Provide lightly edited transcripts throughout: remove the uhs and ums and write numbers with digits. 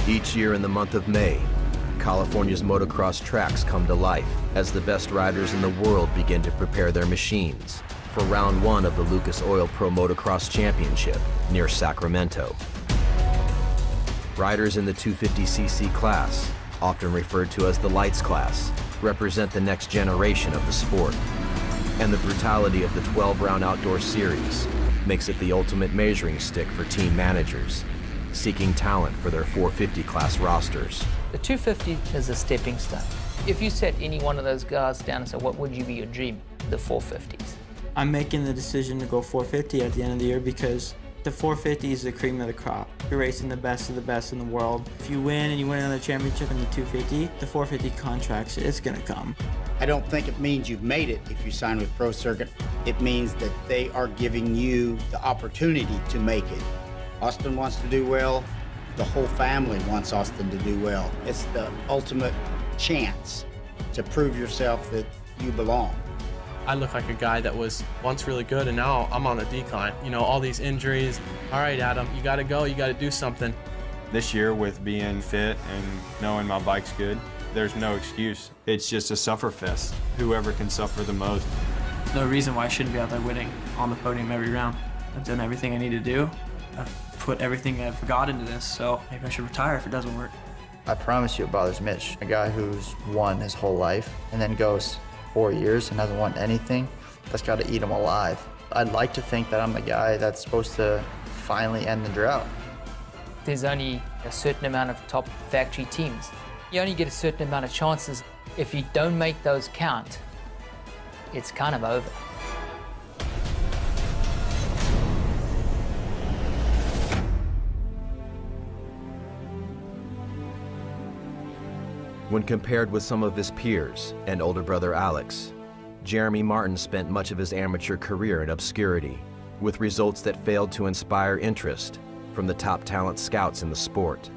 Each year in the month of May, California's motocross tracks come to life as the best riders in the world begin to prepare their machines for round one of the Lucas Oil Pro Motocross Championship near Sacramento. Riders in the 250cc class, often referred to as the lights class, represent the next generation of the sport. And the brutality of the 12-round outdoor series makes it the ultimate measuring stick for team managers seeking talent for their 450 class rosters. The 250 is a stepping stone. If you set any one of those guys down and say, what would you be your dream? The 450s. I'm making the decision to go 450 at the end of the year because the 450 is the cream of the crop. You're racing the best of the best in the world. If you win and you win another championship in the 250, the 450 contracts, it's gonna come. I don't think it means you've made it if you sign with Pro Circuit. It means that they are giving you the opportunity to make it. Austin wants to do well. The whole family wants Austin to do well. It's the ultimate chance to prove yourself that you belong. I look like a guy that was once really good and now I'm on a decline. You know, all these injuries. All right, Adam, you gotta go, you gotta do something. This year with being fit and knowing my bike's good, there's no excuse. It's just a suffer fest. Whoever can suffer the most. No reason why I shouldn't be out there winning on the podium every round. I've done everything I need to do. I've put everything I've got into this, so maybe I should retire if it doesn't work. I promise you it bothers Mitch. A guy who's won his whole life and then goes 4 years and hasn't won anything, that's got to eat him alive. I'd like to think that I'm the guy that's supposed to finally end the drought. There's only a certain amount of top factory teams. You only get a certain amount of chances. If you don't make those count, it's kind of over. When compared with some of his peers and older brother Alex, Jeremy Martin spent much of his amateur career in obscurity, with results that failed to inspire interest from the top talent scouts in the sport.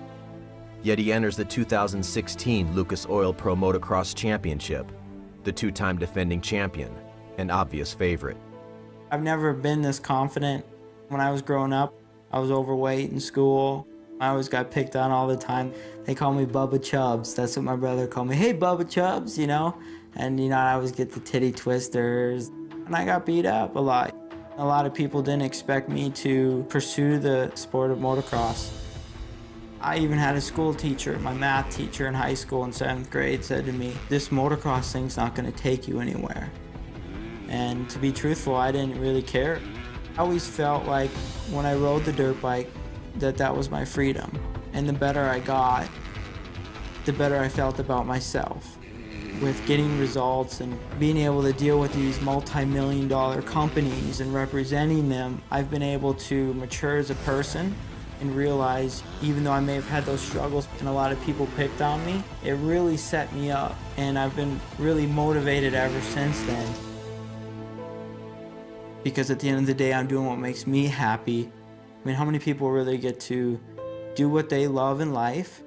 Yet he enters the 2016 Lucas Oil Pro Motocross Championship, the two-time defending champion, an obvious favorite. I've never been this confident. When I was growing up, I was overweight in school. I always got picked on all the time. They call me Bubba Chubbs. That's what my brother called me. Hey, Bubba Chubbs, you know? And, you know, I always get the titty twisters. And I got beat up a lot. A lot of people didn't expect me to pursue the sport of motocross. I even had a school teacher, my math teacher in high school in 7th grade said to me, this motocross thing's not gonna take you anywhere. And to be truthful, I didn't really care. I always felt like when I rode the dirt bike, that was my freedom. And the better I got, the better I felt about myself. With getting results and being able to deal with these multi-million-dollar companies and representing them, I've been able to mature as a person and realize, even though I may have had those struggles and a lot of people picked on me, it really set me up. And I've been really motivated ever since then. Because at the end of the day, I'm doing what makes me happy. I mean, how many people really get to do what they love in life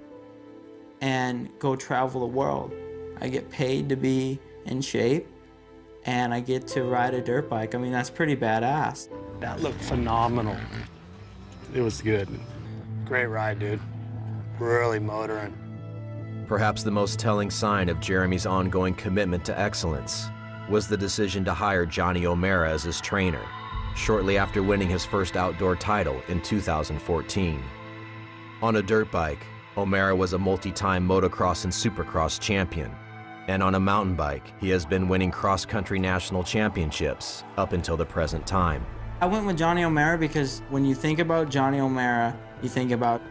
and go travel the world? I get paid to be in shape and I get to ride a dirt bike. I mean, that's pretty badass. That looked phenomenal. It was good. Great ride, dude. Really motoring. Perhaps the most telling sign of Jeremy's ongoing commitment to excellence was the decision to hire Johnny O'Mara as his trainer, shortly after winning his first outdoor title in 2014. On a dirt bike, O'Mara was a multi-time motocross and supercross champion, and on a mountain bike, he has been winning cross-country national championships up until the present time. I went with Johnny O'Mara because when you think about Johnny O'Mara, you think about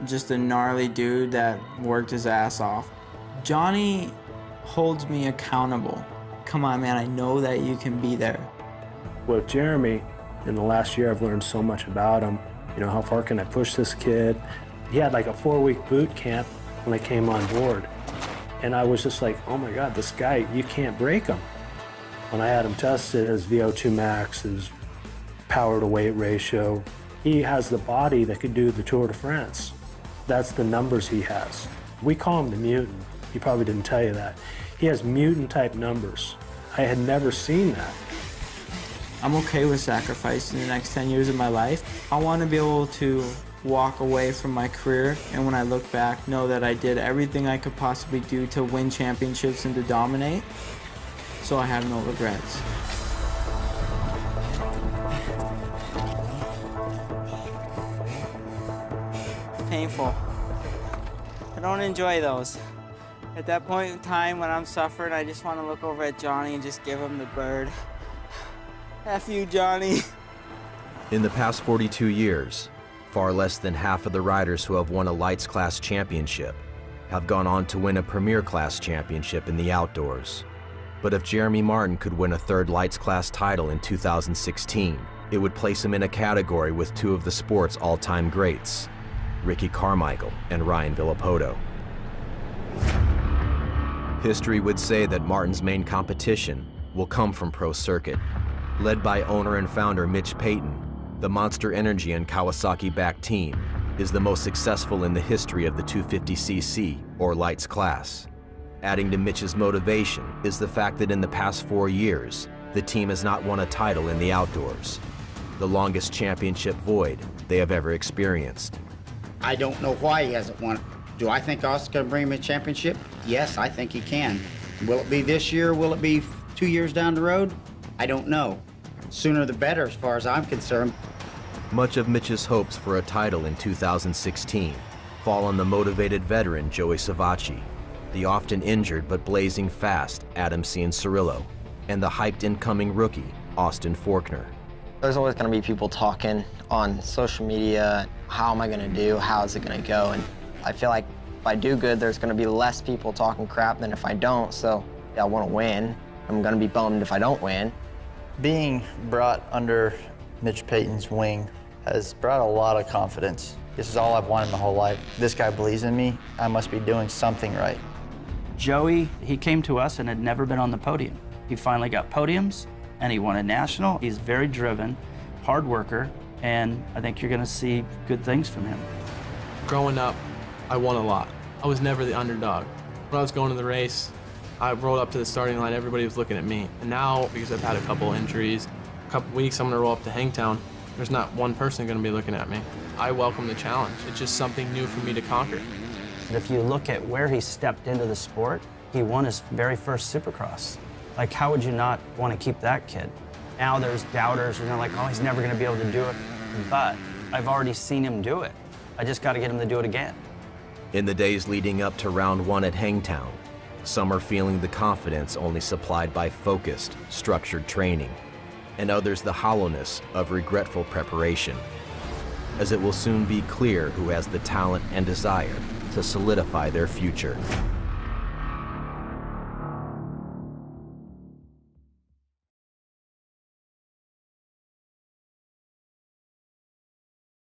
just a gnarly dude that worked his ass off. Johnny holds me accountable. Come on, man, I know that you can be there. With Jeremy, in the last year, I've learned so much about him. You know, how far can I push this kid? He had like a 4-week boot camp when I came on board. And I was just like, oh my God, this guy, you can't break him. When I had him tested, his VO2 max, his power to weight ratio, he has the body that could do the Tour de France. That's the numbers he has. We call him the mutant. He probably didn't tell you that. He has mutant type numbers. I had never seen that. I'm okay with sacrificing the next 10 years of my life. I want to be able to walk away from my career, and when I look back, know that I did everything I could possibly do to win championships and to dominate, so I have no regrets. Painful. I don't enjoy those. At that point in time when I'm suffering, I just want to look over at Johnny and just give him the bird. F you, Johnny. In the past 42 years, far less than half of the riders who have won a lights class championship have gone on to win a premier class championship in the outdoors. But if Jeremy Martin could win a third lights class title in 2016, it would place him in a category with two of the sport's all-time greats, Ricky Carmichael and Ryan Villopoto. History would say that Martin's main competition will come from Pro Circuit. Led by owner and founder Mitch Payton, the Monster Energy and Kawasaki-backed team is the most successful in the history of the 250cc or lights class. Adding to Mitch's motivation is the fact that in the past 4 years, the team has not won a title in the outdoors, the longest championship void they have ever experienced. I don't know why he hasn't won. Do I think Austin's going to bring him a championship? Yes, I think he can. Will it be this year? Will it be 2 years down the road? I don't know. Sooner the better as far as I'm concerned. Much of Mitch's hopes for a title in 2016 fall on the motivated veteran Joey Savacci, the often injured but blazing fast Adam Cianciarulo, and the hyped incoming rookie Austin Forkner. There's always going to be people talking on social media, how am I going to do, how is it going to go, and I feel like if I do good, there's going to be less people talking crap than if I don't, so yeah, I want to win. I'm going to be bummed if I don't win. Being brought under Mitch Payton's wing has brought a lot of confidence. This is all I've wanted my whole life. This guy believes in me. I must be doing something right. Joey, he came to us and had never been on the podium. He finally got podiums and he won a national. He's very driven, hard worker, and I think you're gonna see good things from him. Growing up, I won a lot. I was never the underdog. When I was going to the race, I rolled up to the starting line, everybody was looking at me. And now, because I've had a couple injuries, a couple weeks, I'm gonna roll up to Hangtown. There's not one person gonna be looking at me. I welcome the challenge. It's just something new for me to conquer. If you look at where he stepped into the sport, he won his very first Supercross. Like, how would you not want to keep that kid? Now there's doubters and they're like, oh, he's never gonna be able to do it. But I've already seen him do it. I just gotta get him to do it again. In the days leading up to round one at Hangtown, some are feeling the confidence only supplied by focused, structured training, and others the hollowness of regretful preparation, as it will soon be clear who has the talent and desire to solidify their future.